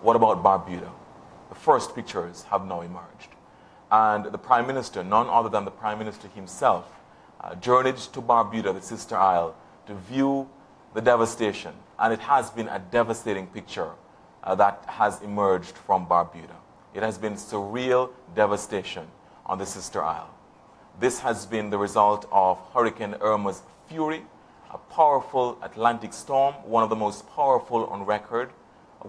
what about Barbuda? The first pictures have now emerged. And the Prime Minister, none other than the Prime Minister himself, journeyed to Barbuda, the sister isle, to view the devastation. And it has been a devastating picture that has emerged from Barbuda. It has been surreal devastation on the sister isle. This has been the result of Hurricane Irma's fury, a powerful Atlantic storm, one of the most powerful on record,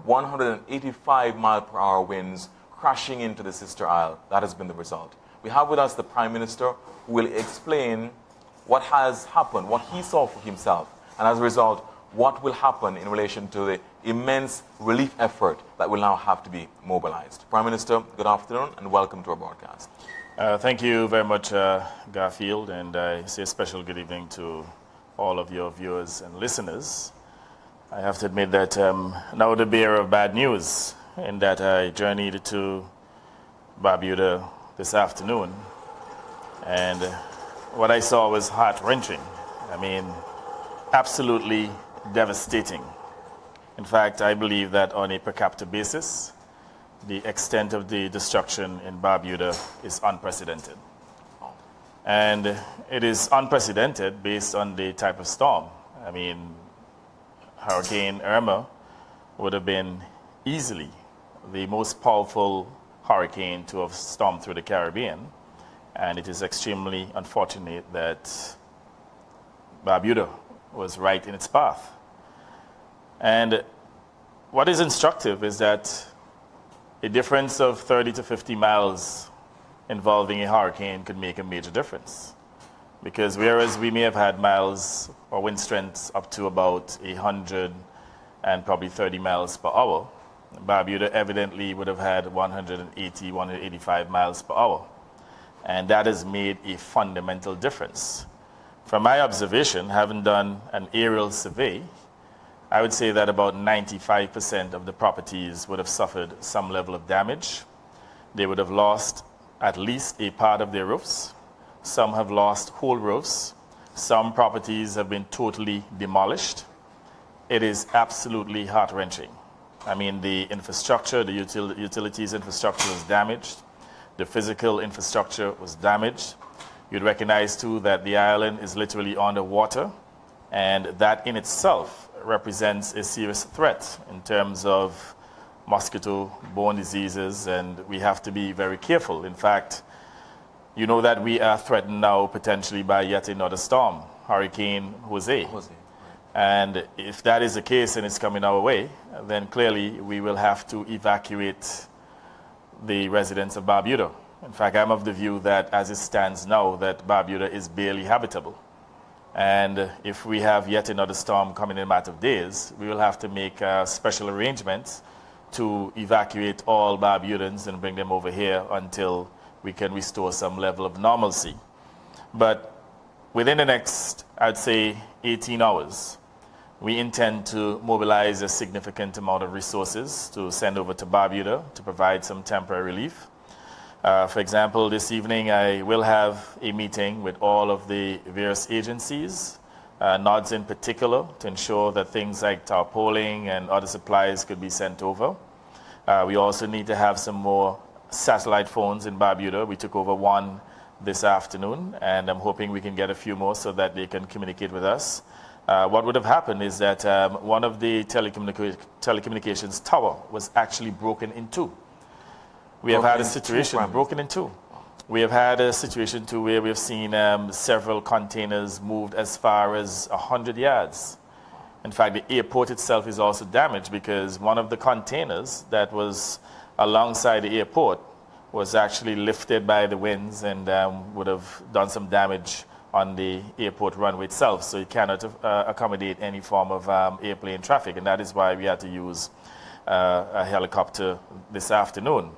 185 mile per hour winds crashing into the sister isle. That has been the result. We have with us the Prime Minister who will explain what has happened, what he saw for himself, and as a result, what will happen in relation to the immense relief effort that will now have to be mobilized. Prime Minister, good afternoon and welcome to our broadcast. Thank you very much, Garfield, and I say a special good evening to all of your viewers and listeners. I have to admit that now the bearer of bad news, in that I journeyed to Barbuda this afternoon, and what I saw was heart-wrenching. I mean, absolutely devastating. In fact, I believe that on a per capita basis, the extent of the destruction in Barbuda is unprecedented. And it is unprecedented based on the type of storm. I mean, Hurricane Irma would have been easily the most powerful hurricane to have stormed through the Caribbean. And it is extremely unfortunate that Barbuda was right in its path. And what is instructive is that a difference of 30 to 50 miles involving a hurricane could make a major difference. Because whereas we may have had miles or wind strengths up to about 100 and probably 30 miles per hour, Barbuda evidently would have had 180, 185 miles per hour. And that has made a fundamental difference. From my observation, having done an aerial survey, I would say that about 95% of the properties would have suffered some level of damage. They would have lost at least a part of their roofs. Some have lost whole roofs. Some properties have been totally demolished. It is absolutely heart-wrenching. I mean, the infrastructure, the utilities infrastructure was damaged. The physical infrastructure was damaged. You'd recognize, too, that the island is literally underwater, and that in itself represents a serious threat in terms of mosquito-borne diseases, and we have to be very careful. In fact, you know that we are threatened now potentially by yet another storm, Hurricane Jose. And if that is the case and it's coming our way, then clearly we will have to evacuate the residents of Barbuda. In fact, I'm of the view that as it stands now, that Barbuda is barely habitable. And if we have yet another storm coming in a matter of days, we will have to make special arrangements to evacuate all Barbudans and bring them over here until we can restore some level of normalcy. But within the next, I'd say, 18 hours, we intend to mobilize a significant amount of resources to send over to Barbuda to provide some temporary relief. For example, this evening I will have a meeting with all of the various agencies, NODS in particular, to ensure that things like tarpaulin and other supplies could be sent over. We also need to have some more satellite phones in Barbuda. We took over one this afternoon, and I'm hoping we can get a few more so that they can communicate with us. What would have happened is that one of the telecommunications tower was actually broken in two. We have had a situation broken in two. We have had a situation too where we have seen several containers moved as far as 100 yards. In fact, the airport itself is also damaged because one of the containers that was alongside the airport was actually lifted by the winds and would have done some damage on the airport runway itself. So it cannot accommodate any form of airplane traffic, and that is why we had to use a helicopter this afternoon.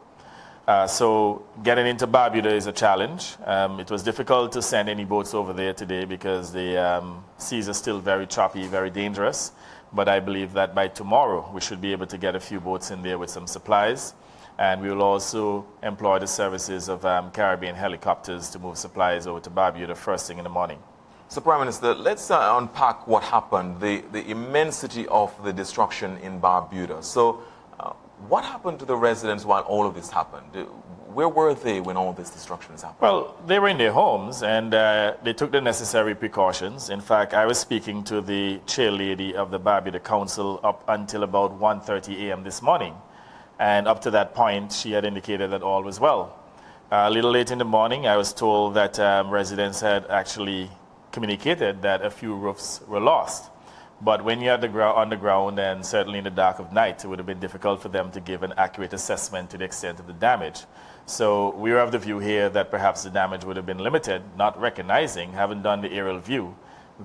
So getting into Barbuda is a challenge. It was difficult to send any boats over there today because the seas are still very choppy, very dangerous. But I believe that by tomorrow we should be able to get a few boats in there with some supplies. And we will also employ the services of Caribbean helicopters to move supplies over to Barbuda first thing in the morning. So, Prime Minister, let's unpack what happened, the immensity of the destruction in Barbuda. So, What happened to the residents while all of this happened? Where were they when all this destruction is happening? Well, they were in their homes and they took the necessary precautions. In fact, I was speaking to the chairlady of the Barbuda Council up until about 1:30 a.m. this morning. And up to that point, she had indicated that all was well. A little late in the morning, I was told that residents had actually communicated that a few roofs were lost. But when you're on the ground and certainly in the dark of night, it would have been difficult for them to give an accurate assessment to the extent of the damage. So we are of the view here that perhaps the damage would have been limited, not recognizing, having done the aerial view,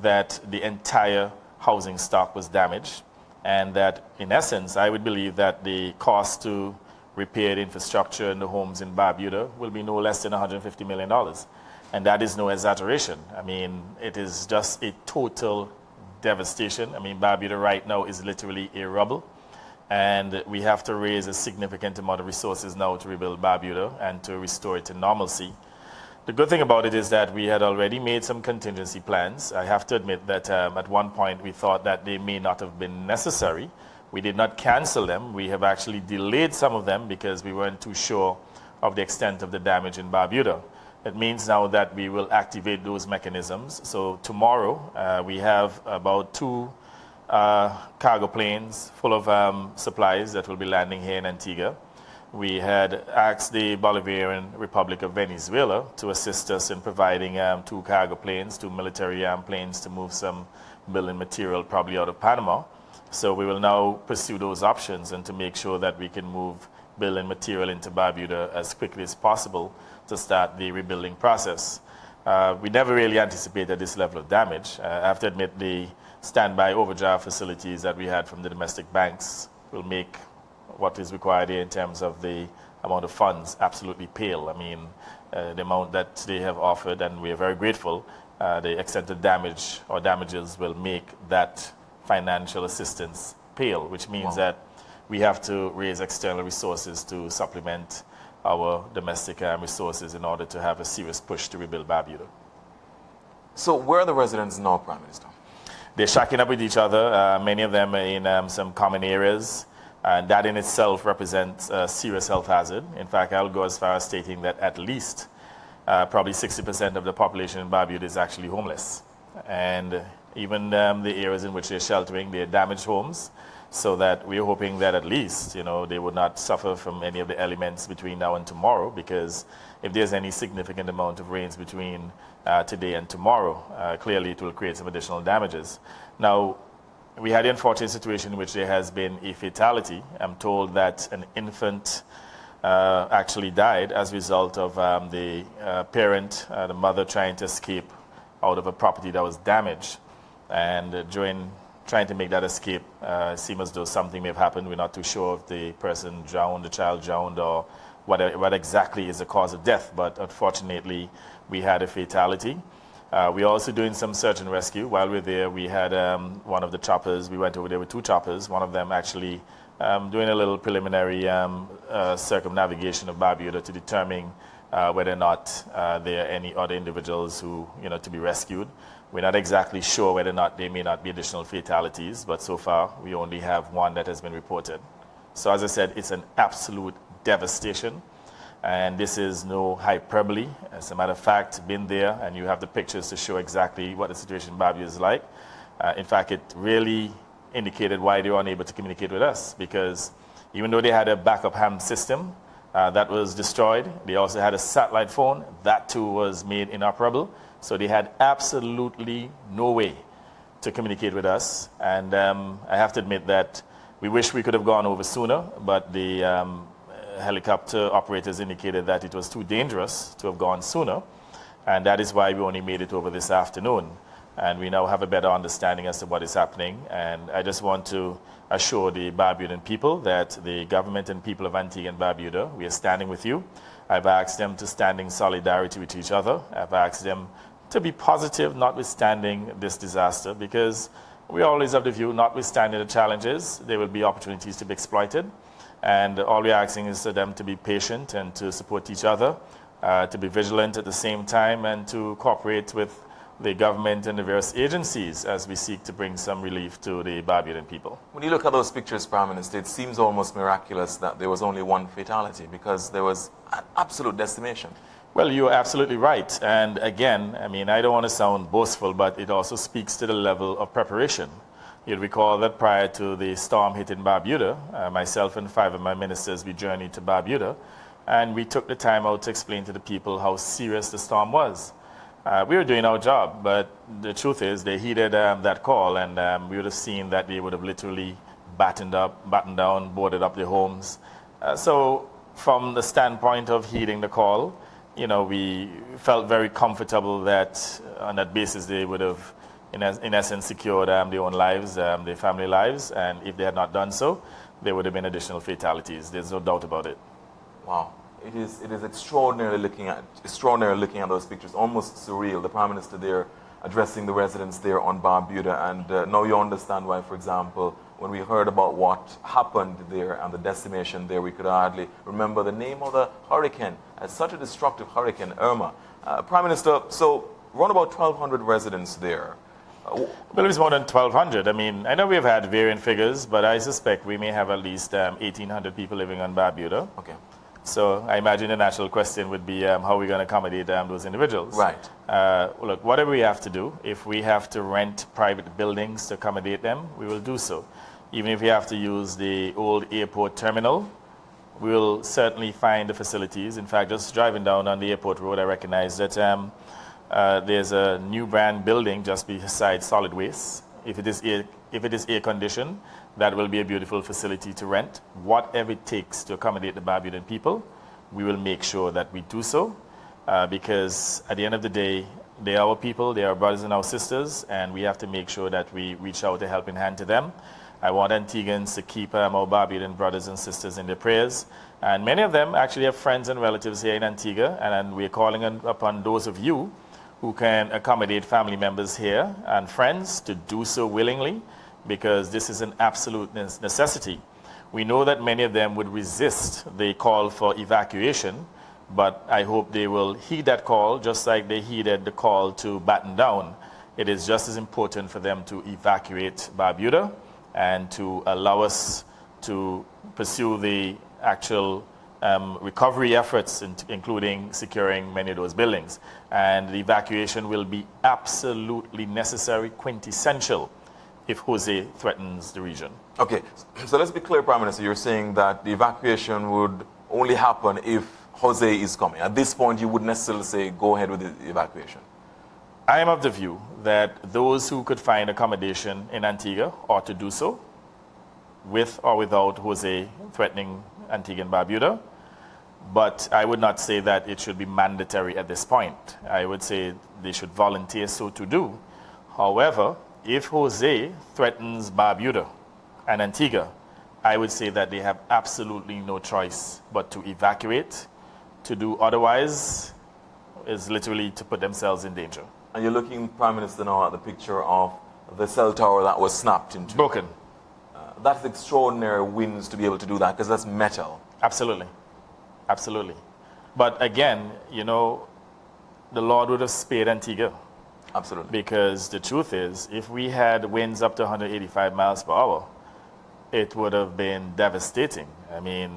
that the entire housing stock was damaged. And that, in essence, I would believe that the cost to repair the infrastructure in the homes in Barbuda will be no less than $150 million. And that is no exaggeration. I mean, it is just a total devastation. I mean, Barbuda right now is literally a rubble. And we have to raise a significant amount of resources now to rebuild Barbuda and to restore it to normalcy. The good thing about it is that we had already made some contingency plans. I have to admit that at one point we thought that they may not have been necessary. We did not cancel them. We have actually delayed some of them because we weren't too sure of the extent of the damage in Barbuda. It means now that we will activate those mechanisms. So tomorrow we have about 2 cargo planes full of supplies that will be landing here in Antigua. We had asked the Bolivarian Republic of Venezuela to assist us in providing 2 cargo planes, 2 military planes to move some building material probably out of Panama. So we will now pursue those options and to make sure that we can move building material into Barbuda as quickly as possible to start the rebuilding process. We never really anticipated this level of damage. I have to admit the standby overdraft facilities that we had from the domestic banks will make what is required here in terms of the amount of funds absolutely pale. I mean, the amount that they have offered, and we are very grateful, the extent of damage or damages will make that financial assistance pale, which means that we have to raise external resources to supplement our domestic resources in order to have a serious push to rebuild Barbuda. So where are the residents now, Prime Minister? They're shacking up with each other. Many of them are in some common areas. And that in itself represents a serious health hazard. In fact, I'll go as far as stating that at least probably 60% of the population in Barbuda is actually homeless. And even the areas in which they're sheltering, they're damaged homes. So that we're hoping that at least, they would not suffer from any of the elements between now and tomorrow, because if there's any significant amount of rains between today and tomorrow, clearly it will create some additional damages. Now, we had the unfortunate situation in which there has been a fatality. I'm told that an infant actually died as a result of the parent, the mother, trying to escape out of a property that was damaged. And during trying to make that escape, it seems as though something may have happened. We're not too sure if the person drowned, the child drowned, or what exactly is the cause of death. But unfortunately, we had a fatality. We're also doing some search and rescue. While we're there, we had one of the choppers. We went over there with 2 choppers. One of them actually doing a little preliminary circumnavigation of Barbuda to determine whether or not there are any other individuals who, to be rescued. We're not exactly sure whether or not there may not be additional fatalities, but so far we only have 1 that has been reported. So as I said, it's an absolute devastation. And this is no hyperbole. As a matter of fact, been there, and you have the pictures to show exactly what the situation in Barbuda is like. In fact, it really indicated why they were unable to communicate with us, because even though they had a backup ham system that was destroyed, they also had a satellite phone. That too was made inoperable. So they had absolutely no way to communicate with us. And I have to admit that we wish we could have gone over sooner, but the helicopter operators indicated that it was too dangerous to have gone sooner, and that is why we only made it over this afternoon. And we now have a better understanding as to what is happening. And I just want to assure the Barbudan people that the government and people of Antigua and Barbuda, we are standing with you. I've asked them to stand in solidarity with each other. I've asked them to be positive, notwithstanding this disaster, because we always have the view, notwithstanding the challenges, there will be opportunities to be exploited. And all we're asking is for them to be patient and to support each other, to be vigilant at the same time, and to cooperate with the government and the various agencies as we seek to bring some relief to the Barbudan people. When you look at those pictures, Prime Minister, it seems almost miraculous that there was only one fatality because there was an absolute decimation. Well, you're absolutely right. And again, I mean, I don't want to sound boastful, but it also speaks to the level of preparation. You'll recall that prior to the storm hitting Barbuda, myself and 5 of my ministers, we journeyed to Barbuda, and we took the time out to explain to the people how serious the storm was. We were doing our job, but the truth is they heeded that call, and we would have seen that they would have literally battened down, boarded up their homes. So from the standpoint of heeding the call, you know, we felt very comfortable that on that basis they would have, in essence, secured their own lives, their family lives, and if they had not done so, there would have been additional fatalities. There's no doubt about it. Wow. It is extraordinary looking at those pictures, almost surreal. The Prime Minister there addressing the residents there on Barbuda, and now you understand why, for example, when we heard about what happened there and the decimation there, we could hardly remember the name of the hurricane. It's such a destructive hurricane, Irma. Prime Minister, so around about 1,200 residents there. Well, it's more than 1,200. I mean, I know we've had varying figures, but I suspect we may have at least 1,800 people living on Barbuda. Okay. So I imagine the natural question would be how are we going to accommodate those individuals? Right. Look, whatever we have to do, if we have to rent private buildings to accommodate them, we will do so. Even if we have to use the old airport terminal, we will certainly find the facilities. In fact, just driving down on the airport road, I recognize that there's a new brand building just beside solid waste. If it is air conditioned, that will be a beautiful facility to rent. Whatever it takes to accommodate the Barbudan people, we will make sure that we do so, because at the end of the day, they are our people, they are our brothers and our sisters, and we have to make sure that we reach out a helping hand to them. I want Antiguans to keep our Barbudan brothers and sisters in their prayers, and many of them actually have friends and relatives here in Antigua, and we're calling upon those of you who can accommodate family members here and friends to do so willingly, because this is an absolute necessity. We know that many of them would resist the call for evacuation, but I hope they will heed that call just like they heeded the call to batten down. It is just as important for them to evacuate Barbuda and to allow us to pursue the actual recovery efforts, including securing many of those buildings. And the evacuation will be absolutely necessary, quintessential, if Jose threatens the region. Okay, so let's be clear, Prime Minister. You're saying that the evacuation would only happen if Jose is coming. At this point, you wouldn't necessarily say go ahead with the evacuation. I am of the view that those who could find accommodation in Antigua ought to do so, with or without Jose threatening Antigua and Barbuda. But I would not say that it should be mandatory at this point. I would say they should volunteer so to do. However, if Jose threatens Barbuda and Antigua, I would say that they have absolutely no choice but to evacuate. To do otherwise is literally to put themselves in danger. And you're looking, Prime Minister, now at the picture of the cell tower that was snapped into. Broken. That's extraordinary winds to be able to do that, because that's metal. Absolutely. Absolutely. But again, you know, the Lord would have spared Antigua. Absolutely. Because the truth is, if we had winds up to 185 miles per hour, it would have been devastating. I mean,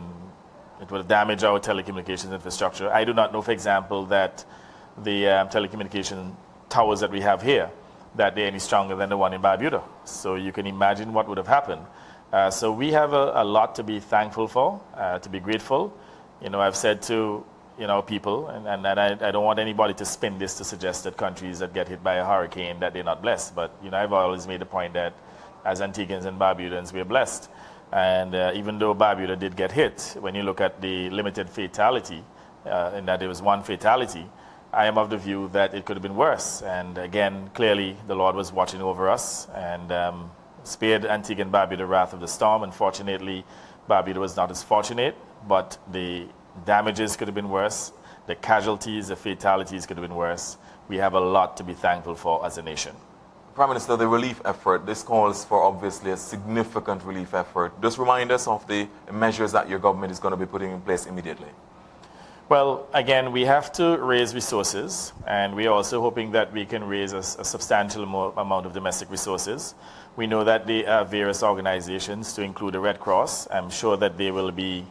it would have damaged our telecommunications infrastructure. I do not know, for example, that the telecommunication towers that we have here, that they're any stronger than the one in Barbuda. So you can imagine what would have happened. So we have a lot to be thankful for, to be grateful. You know, I've said to people, and I don't want anybody to spin this to suggest that countries that get hit by a hurricane that they're not blessed. But I've always made the point that as Antiguans and Barbudans, we're blessed. And even though Barbuda did get hit, when you look at the limited fatality, in that there was one fatality, I am of the view that it could have been worse. And again, clearly the Lord was watching over us and spared Antigua and Barbuda the wrath of the storm. Unfortunately, Barbuda was not as fortunate, but the damages could have been worse. The casualties, the fatalities could have been worse. We have a lot to be thankful for as a nation. Prime Minister, the relief effort, this calls for obviously a significant relief effort. Just remind us of the measures that your government is going to be putting in place immediately. Well, again, we have to raise resources, and we are also hoping that we can raise a substantial amount of domestic resources. We know that there are various organizations, to include the Red Cross. I'm sure that they will be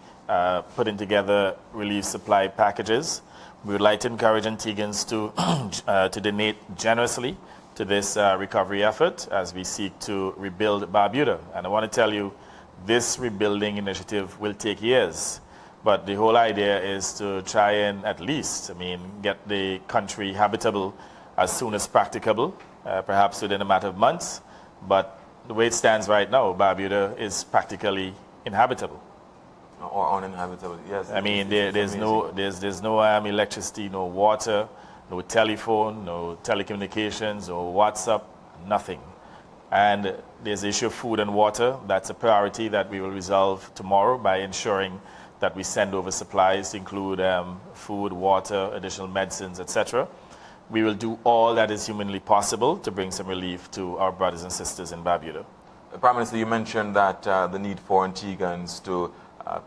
putting together relief supply packages. We would like to encourage Antiguans to donate generously to this recovery effort as we seek to rebuild Barbuda. And I want to tell you, this rebuilding initiative will take years. But the whole idea is to try and at least, get the country habitable as soon as practicable, perhaps within a matter of months. But the way it stands right now, Barbuda is practically inhabitable. Or uninhabitable, yes. There's no electricity, no water, no telephone, no telecommunications, no WhatsApp, nothing. And there's the issue of food and water. That's a priority that we will resolve tomorrow by ensuring that we send over supplies to include food, water, additional medicines, etc. We will do all that is humanly possible to bring some relief to our brothers and sisters in Barbuda. Prime Minister, you mentioned that the need for Antiguans to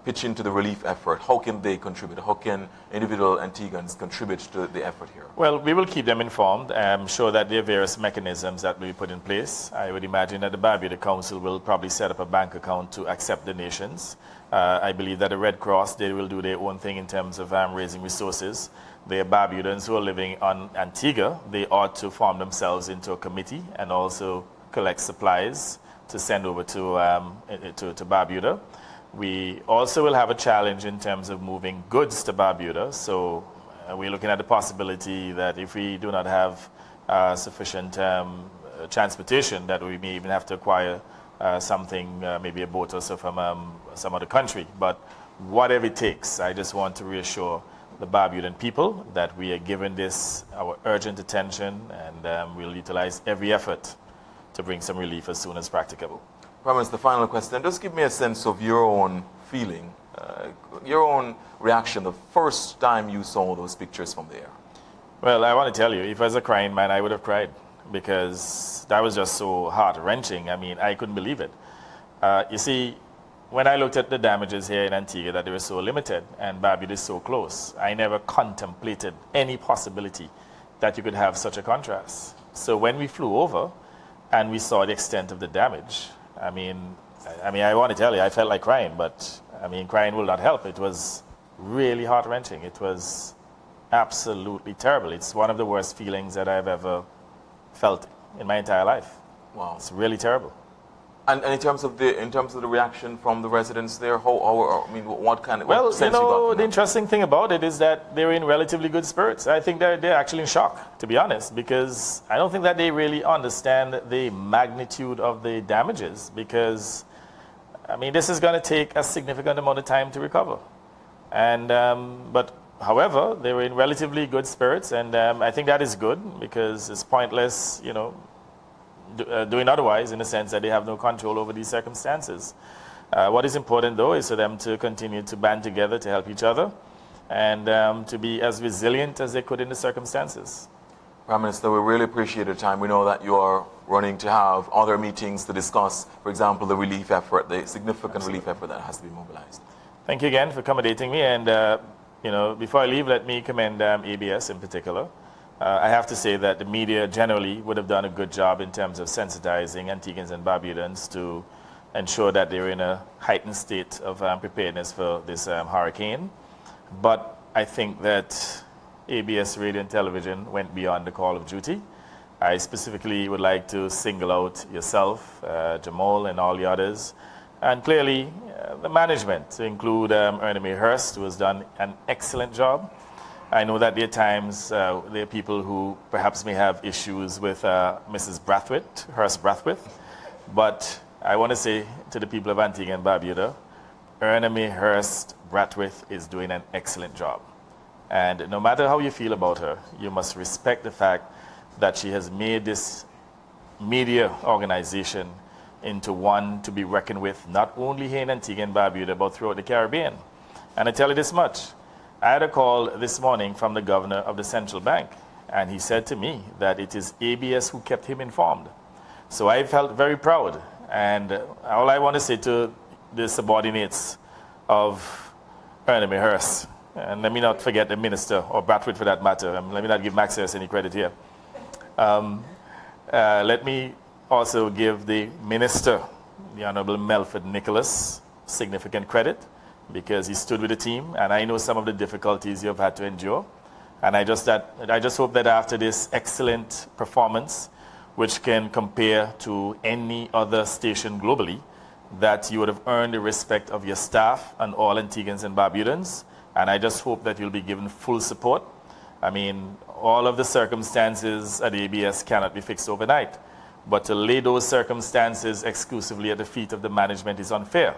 pitch into the relief effort. How can they contribute? How can individual Antiguans contribute to the effort here? Well, we will keep them informed. I'm sure that there are various mechanisms that will be put in place. I would imagine that the Barbuda Council will probably set up a bank account to accept donations. I believe that the Red Cross, they will do their own thing in terms of raising resources. The Barbudans who are living on Antigua, they ought to form themselves into a committee and also collect supplies to send over to Barbuda. We also will have a challenge in terms of moving goods to Barbuda. So we're looking at the possibility that if we do not have sufficient transportation, that we may even have to acquire something, maybe a boat or so from some other country. But whatever it takes, I just want to reassure the Barbudan people that we are giving this our urgent attention, and we'll utilize every effort to bring some relief as soon as practicable. Prime Minister, the final question. Just give me a sense of your own feeling, your own reaction the first time you saw those pictures from there. Well, I want to tell you, if I was a crying man, I would have cried, because that was just so heart-wrenching. I couldn't believe it. You see, when I looked at the damages here in Antigua, that they were so limited and Barbuda is so close, I never contemplated any possibility that you could have such a contrast. So when we flew over and we saw the extent of the damage, I want to tell you, I felt like crying, but crying will not help. It was really heart-wrenching. It was absolutely terrible. It's one of the worst feelings that I've ever felt in my entire life. Wow. It's really terrible. And in terms of the reaction from the residents there, what kind of sense you got from them? The interesting thing about it is that they're in relatively good spirits. I think they're actually in shock, to be honest, because I don't think that they really understand the magnitude of the damages, because this is going to take a significant amount of time to recover. And but however, they were in relatively good spirits, and I think that is good, because it's pointless, doing otherwise, in the sense that they have no control over these circumstances. What is important, though, is for them to continue to band together to help each other and to be as resilient as they could in the circumstances. Prime Minister, we really appreciate your time. We know that you are running to have other meetings to discuss, for example, the relief effort, the significant relief effort that has to be mobilized. Thank you again for accommodating me. And, before I leave, let me commend ABS in particular. I have to say that the media generally would have done a good job in terms of sensitizing Antiguans and Barbudans to ensure that they're in a heightened state of preparedness for this hurricane. But I think that ABS Radio and Television went beyond the call of duty. I specifically would like to single out yourself, Jamal, and all the others, and clearly the management, to include Ernie Mae Hurst, who has done an excellent job. I know that there are times there are people who perhaps may have issues with Mrs. Hurst Brathwaite, but I want to say to the people of Antigua and Barbuda, Ernie Mae Hurst Brathwaite is doing an excellent job. And no matter how you feel about her, you must respect the fact that she has made this media organization into one to be reckoned with, not only here in Antigua and Barbuda, but throughout the Caribbean. And I tell you this much. I had a call this morning from the governor of the central bank, and he said to me that it is ABS who kept him informed. So I felt very proud. And all I want to say to the subordinates of Ernie Mae Hurst and let me not forget the minister, or Bradford for that matter. Let me not give Max Harris any credit here. Let me also give the minister, the Honorable Melford Nicholas, significant credit, because he stood with the team, and I know some of the difficulties you have had to endure. And I just hope that after this excellent performance, which can compare to any other station globally, that you would have earned the respect of your staff and all Antiguans and Barbudans. And I just hope that you'll be given full support. I mean, all of the circumstances at ABS cannot be fixed overnight. But to lay those circumstances exclusively at the feet of the management is unfair.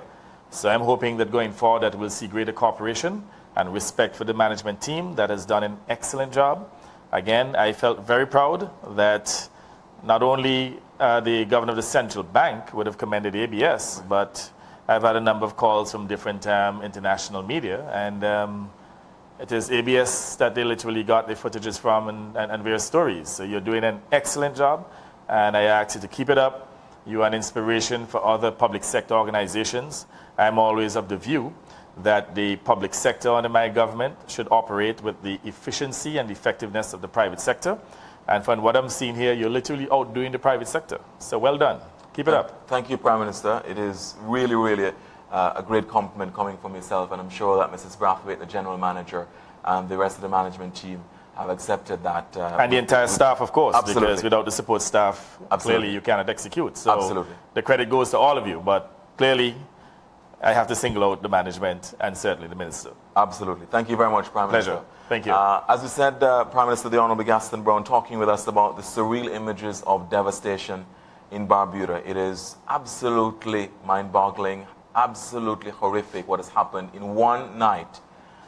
So I'm hoping that going forward that we'll see greater cooperation and respect for the management team that has done an excellent job. Again, I felt very proud that not only the governor of the central bank would have commended ABS, but I've had a number of calls from different international media, and it is ABS that they literally got the footages from and various stories. So you're doing an excellent job, and I ask you to keep it up. You are an inspiration for other public sector organizations. I'm always of the view that the public sector under my government should operate with the efficiency and effectiveness of the private sector. And from what I'm seeing here, you're literally outdoing the private sector. So well done. Keep it up. Thank you, Prime Minister. It is really, really a great compliment coming from yourself, and I'm sure that Mrs. Brathwaite, the General Manager, and the rest of the management team have accepted that. And the entire staff, of course, absolutely. Because without the support staff, Absolutely. clearly you cannot execute. So Absolutely. The credit goes to all of you, but clearly I have to single out the management and certainly the Minister. Absolutely. Thank you very much, Prime Minister. Pleasure. Thank you. As we said, Prime Minister, the Honourable Gaston Brown, talking with us about the surreal images of devastation in Barbuda. It is absolutely mind-boggling, absolutely horrific what has happened in one night.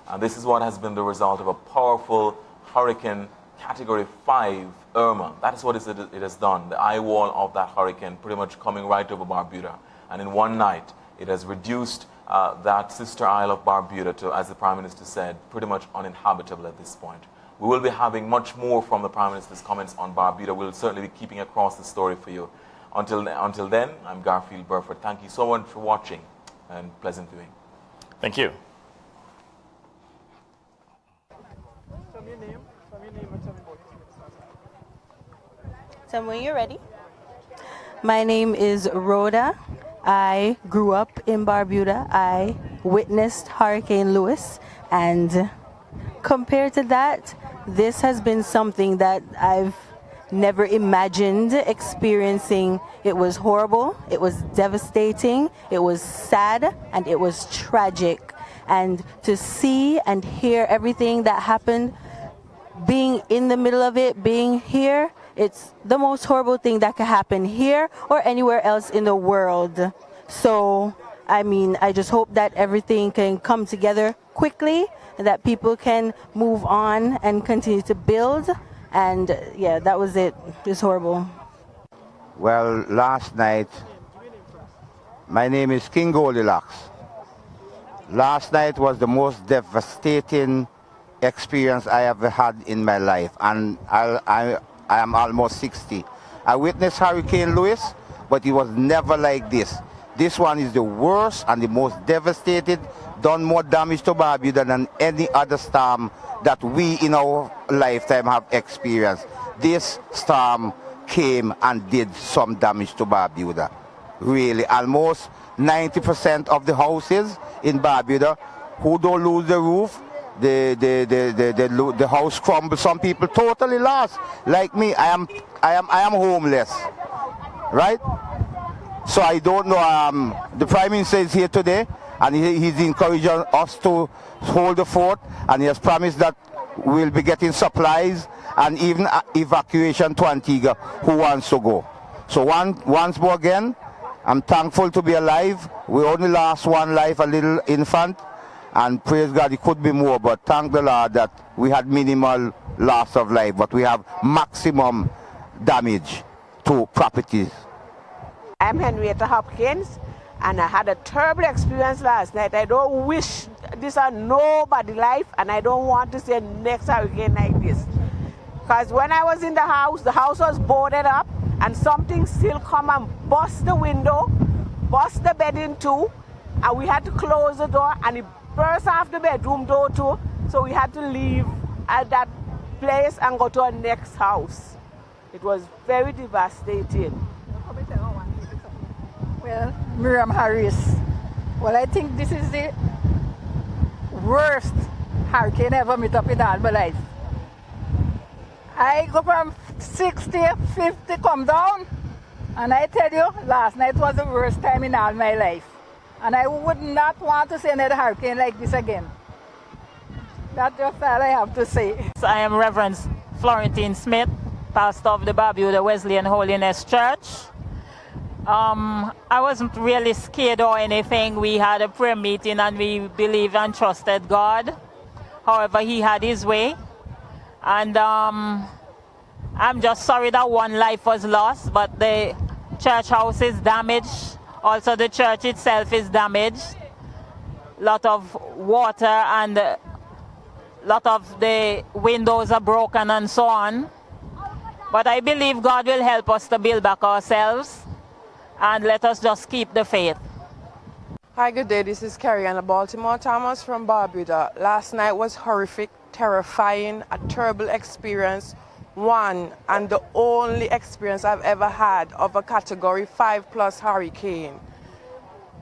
And this is what has been the result of a powerful hurricane, Category 5 Irma. That is what it has done. The eye wall of that hurricane pretty much coming right over Barbuda. And in one night, it has reduced that sister isle of Barbuda to, as the Prime Minister said, pretty much uninhabitable at this point. We will be having much more from the Prime Minister's comments on Barbuda. We'll certainly be keeping across the story for you. Until then, I'm Garfield Burford. Thank you so much for watching, and pleasant viewing. Thank you. Tell me when you're ready. My name is Rhoda. I grew up in Barbuda. I witnessed Hurricane Lewis, and compared to that, this has been something that I've never imagined experiencing. It was horrible, it was devastating, it was sad, and it was tragic. And to see and hear everything that happened, being in the middle of it, being here, it's the most horrible thing that could happen here or anywhere else in the world. So, I mean, I just hope that everything can come together quickly and that people can move on and continue to build. And yeah, that was it. It's horrible. Well, last night, my name is King Goldilocks. Last night was the most devastating experience I ever had in my life, and I am almost 60. I witnessed Hurricane Lewis, but it was never like this. This one is the worst and the most devastated, done more damage to Barbuda than any other storm that we in our lifetime have experienced. This storm came and did some damage to Barbuda. Really, almost 90% of the houses in Barbuda who don't lose the roof, the house crumbles. Some people totally lost. Like me, I am homeless, right? So I don't know. The Prime Minister is here today, and he's encouraging us to hold the fort, and he has promised that we'll be getting supplies and even evacuation to Antigua who wants to go. So once more again, I'm thankful to be alive. We only lost one life, a little infant, and praise God, it could be more, but thank the Lord that we had minimal loss of life, but we have maximum damage to properties. I'm Henrietta Hopkins, and I had a terrible experience last night. I don't wish this on nobody's life, and I don't want to see a next hurricane like this. Because when I was in the house was boarded up, and something still come and bust the window, bust the bed in two, and we had to close the door, and it burst off the bedroom door too. So we had to leave at that place and go to our next house. It was very devastating. Well, Miriam Harris. Well, I think this is the worst hurricane ever met up in all my life. I go from 60, 50, come down, and I tell you, last night was the worst time in all my life. And I would not want to see another hurricane like this again. That's just all I have to say. I am Reverend Florentine Smith, pastor of the Barbuda Wesleyan Holiness Church. I wasn't really scared or anything. We had a prayer meeting and we believed and trusted God. However, He had His way. And I'm just sorry that one life was lost, but the church house is damaged. Also, the church itself is damaged. Lot of water and lot of the windows are broken and so on. But I believe God will help us to build back ourselves, and let us just keep the faith. Hi, good day. This is Carrie Anna Baltimore Thomas from Barbuda. Last night was horrific, terrifying, a terrible experience. One and the only experience I've ever had of a category 5+ hurricane.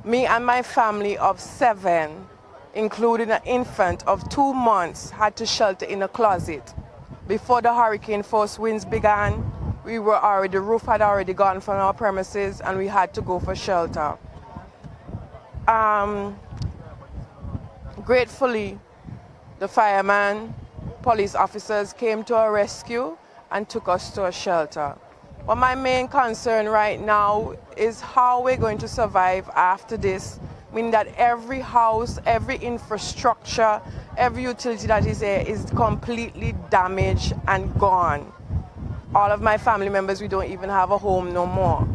Me and my family of 7, including an infant of 2 months, had to shelter in a closet. Before the hurricane force winds began, the roof had already gone from our premises and we had to go for shelter. Gratefully, the fireman, police officers came to our rescue and took us to a shelter. But my main concern right now is how we're going to survive after this, meaning that every house, every infrastructure, every utility that is there is completely damaged and gone. All of my family members, we don't even have a home no more.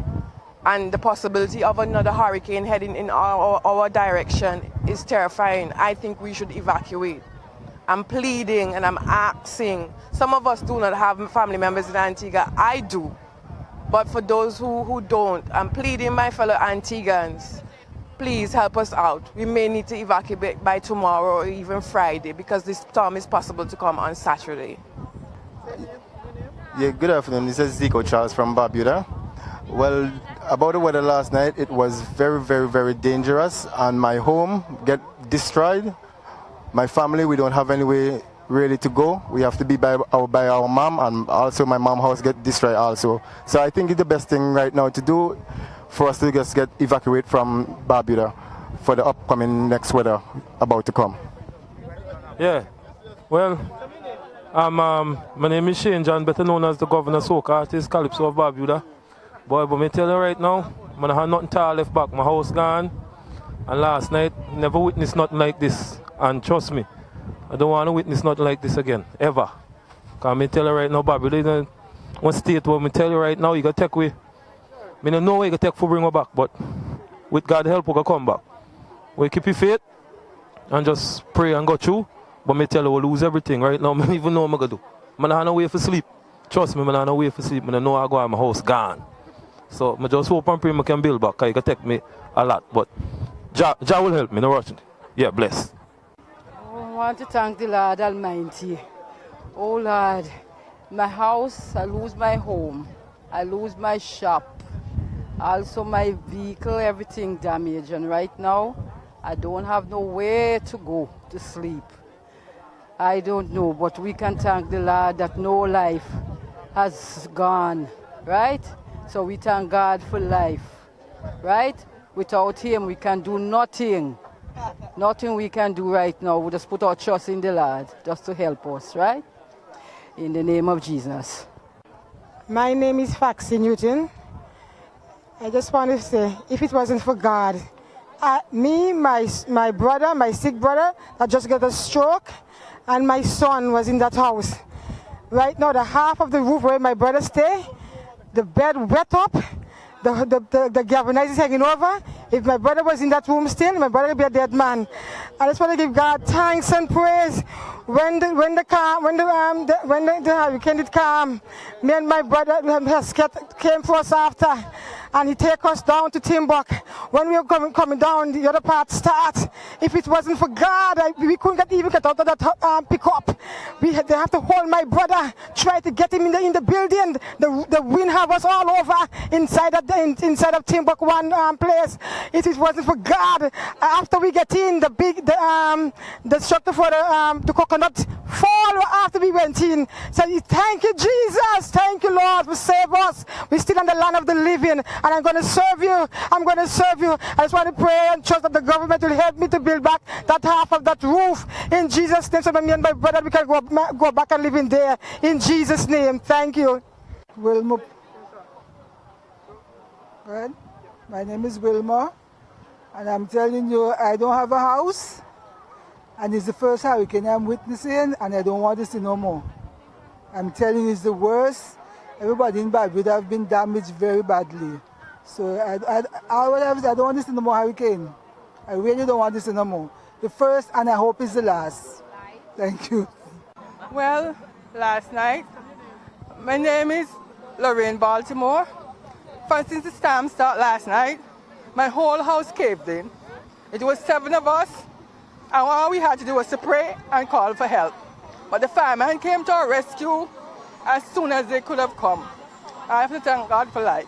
And the possibility of another hurricane heading in our direction is terrifying. I think we should evacuate. I'm pleading and I'm asking. Some of us do not have family members in Antigua. I do. But for those who don't, I'm pleading my fellow Antiguans, please help us out. We may need to evacuate by tomorrow or even Friday because this storm is possible to come on Saturday. Yeah, good afternoon. This is Zico Charles from Barbuda. Well, about the weather last night, it was very, very, very dangerous, and my home get destroyed. My family, we don't have anywhere really to go. We have to be by our mom, and also my mom's house get destroyed also. So I think it's the best thing right now to do for us to just get evacuated from Barbuda for the upcoming next weather about to come. Yeah, well, my name is Shane John, better known as the Governor Soca Artist, Calypso of Barbuda. Boy, but me tell you right now, man, I have nothing to left back. My house gone, and last night, never witnessed nothing like this. And trust me, I don't want to witness nothing like this again, ever. Because me tell you right now, Barbuda is one state where me tell you right now, you got to take away. I don't know where you got to take for bring her back, but with God's help, we can come back. We keep your faith and just pray and go through. But me tell you, we lose everything right now. I don't even know what I'm going to do. I don't have no way for sleep. Trust me, I don't have no way for sleep. I don't know how I go out, my house gone. So I just hope and pray I can build back, because it can take me a lot. But Jah will help me, no rush. Yeah, bless. I want to thank the Lord Almighty. Oh Lord, my house, I lose my home. I lose my shop. Also my vehicle, everything damaged. And right now, I don't have nowhere to go to sleep. I don't know, but we can thank the Lord that no life has gone, right? So we thank God for life, right? Without Him, we can do nothing. Nothing we can do right now. We just put our trust in the Lord just to help us, right? In the name of Jesus. My name is Faxi Newton. I just want to say, if it wasn't for God, me, my brother, my sick brother, that just got a stroke, and my son was in that house. Right now, the half of the roof where my brother stay, the bed wet up, the galvanizing is hanging over. If my brother was in that room still, my brother would be a dead man. I just want to give God thanks and praise. When the hurricane did come, me and my brother came for us after, and he take us down to Timbuk. When we were coming down, the other part starts. If it wasn't for God, we couldn't even get out of that pickup. They have to hold my brother, try to get him in the building. The wind have us all over inside of Timbuk one place. If it wasn't for God, after we get in, the structure for the coconut fall after we went in. So thank you, Jesus. Thank you, Lord, for save us. We're still in the land of the living, and I'm going to serve you. I'm going to serve you. I just want to pray and trust that the government will help me to build back that half of that roof in Jesus' name, so that me and my brother we can go back and live in there in Jesus' name. Thank you. Wilma. Good. My name is Wilma, and I'm telling you, I don't have a house, and it's the first hurricane I'm witnessing, and I don't want to see no more. I'm telling you, it's the worst. Everybody in Barbuda have been damaged very badly. So I don't want to see no more hurricane. I really don't want to see no more. The first, and I hope it's the last. Thank you. Well, last night, my name is Lorraine Baltimore. Since the storm started last night, my whole house caved in. It was 7 of us, and all we had to do was to pray and call for help. But the firemen came to our rescue as soon as they could have come. I have to thank God for life.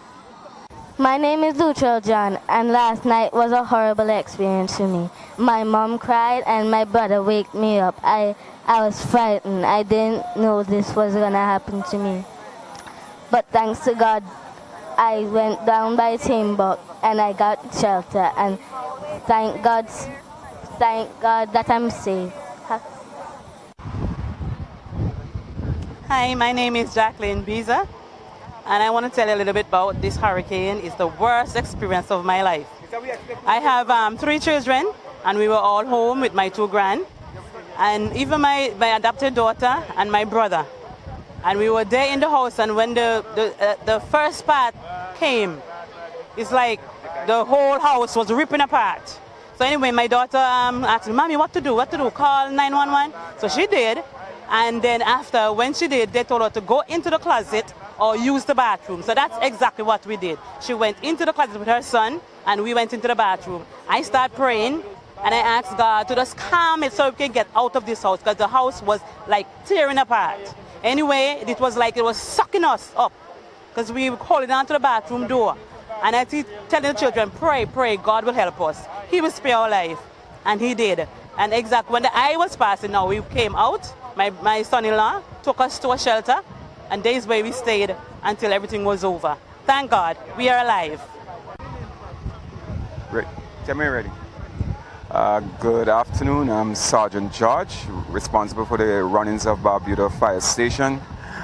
My name is Lutrell John, and last night was a horrible experience for me. My mom cried and my brother waked me up. I was frightened. I didn't know this was going to happen to me. But thanks to God, I went down by Timbuk and I got shelter, and thank God that I'm safe. Hi, my name is Jacqueline Biza, and I want to tell you a little bit about this hurricane. It's the worst experience of my life. I have 3 children, and we were all home with my 2 grand, and even my adopted daughter and my brother. And we were there in the house, and when the first part came, it's like the whole house was ripping apart. So anyway, my daughter asked me, Mommy, what to do? Call 911? So she did. And then after, when she did, they told her to go into the closet or use the bathroom. So that's exactly what we did. She went into the closet with her son, and we went into the bathroom. I started praying, and I asked God to just calm it so we can get out of this house, because the house was like tearing apart. Anyway, it was like it was sucking us up, because we were holding on to the bathroom door. And I keep telling the children, pray, God will help us. He will spare our life. And he did. And exactly when the eye was passing, now we came out. My son-in-law took us to a shelter, and days where we stayed until everything was over. Thank God, we are alive. Great. Get me ready. Good afternoon. I'm Sergeant George, responsible for the runnings of Barbuda Fire Station.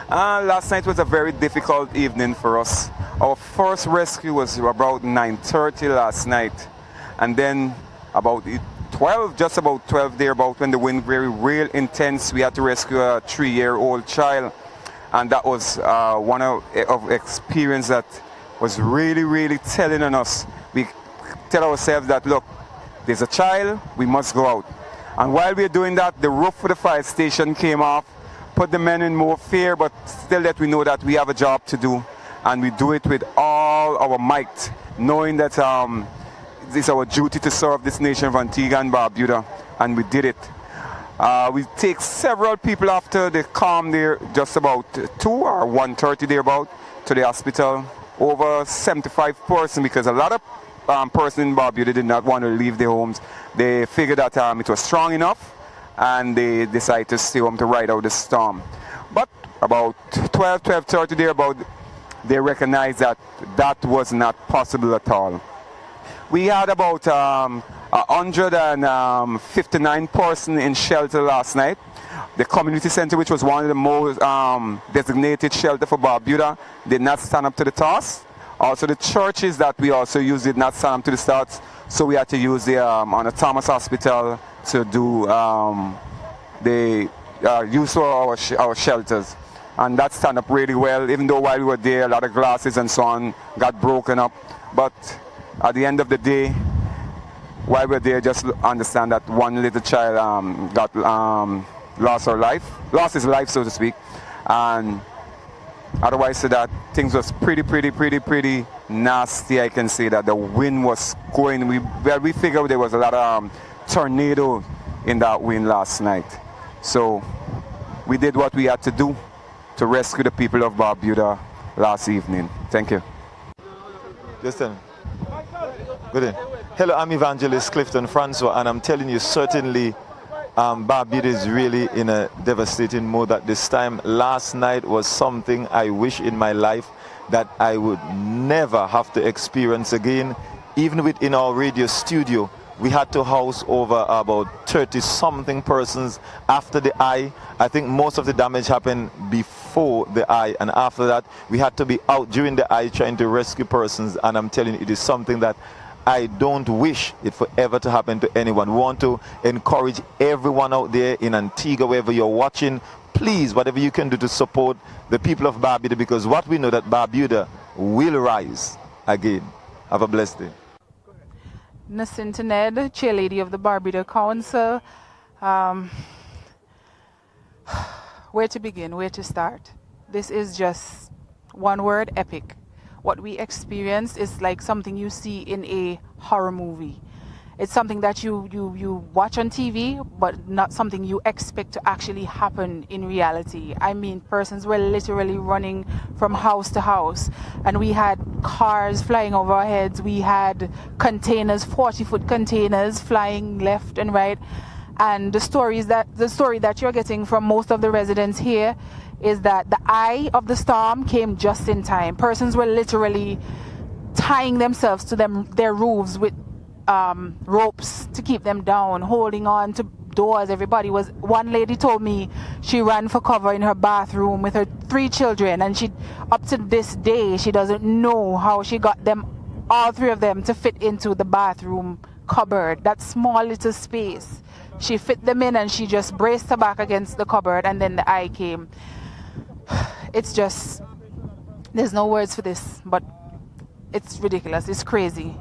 Last night was a very difficult evening for us. Our first rescue was about 9:30 last night, and then about 12, just about 12 thereabout, when the wind very real intense, we had to rescue a 3-year-old child, and that was one of experience that was really telling on us. We tell ourselves that, look, there's a child, we must go out. And while we were doing that, the roof of the fire station came off, put the men in more fear, but still that we know that we have a job to do, and we do it with all our might, knowing that it's our duty to serve this nation of Antigua and Barbuda, and we did it. We take several people after they calm there, just about 2 or 1:30 thereabout, to the hospital. Over 75 persons, because a lot of persons in Barbuda did not want to leave their homes. They figured that it was strong enough, and they decided to stay home to ride out the storm. But about 12:30 thereabout, they recognized that that was not possible at all. We had about 159 persons in shelter last night. The community center, which was one of the most designated shelter for Barbuda, did not stand up to the task. Also, the churches that we also used did not stand up to the task, so we had to use the Thomas Hospital to do the use of our shelters. And that stand up really well, even though while we were there, a lot of glasses and so on got broken up. But at the end of the day, while we're there, just understand that one little child lost his life, so to speak. And otherwise, so that things was pretty nasty. I can say that the wind was going. We figured there was a lot of tornado in that wind last night. So we did what we had to do to rescue the people of Barbuda last evening. Thank you. Listen. Good day. Hello, I'm Evangelist Clifton Francois, and I'm telling you, certainly Barbuda is really in a devastating mode at this time. Last night was something I wish in my life that I would never have to experience again. Even within our radio studio, we had to house over about 30-something persons after the eye. I think most of the damage happened before the eye, and after that, we had to be out during the eye trying to rescue persons, and I'm telling you, it is something that I don't wish it forever to happen to anyone. We want to encourage everyone out there in Antigua, wherever you're watching, please, whatever you can do to support the people of Barbuda, because what we know that Barbuda will rise again. Have a blessed day. Nacinta Ned, chairlady of the Barbuda Council. Where to begin? Where to start? This is just one word: epic. What we experienced is like something you see in a horror movie. It's something that you watch on TV, but not something you expect to actually happen in reality. I mean, persons were literally running from house to house, and we had cars flying over our heads. We had containers, 40-foot containers flying left and right. And the story that you're getting from most of the residents here is that the eye of the storm came just in time. Persons were literally tying themselves to their roofs with ropes to keep them down, holding on to doors. One lady told me she ran for cover in her bathroom with her 3 children, and up to this day, she doesn't know how she got them, all 3 of them, to fit into the bathroom cupboard, that small little space. She fit them in, and she just braced her back against the cupboard, and then the eye came. It's just, there's no words for this, but it's ridiculous. It's crazy.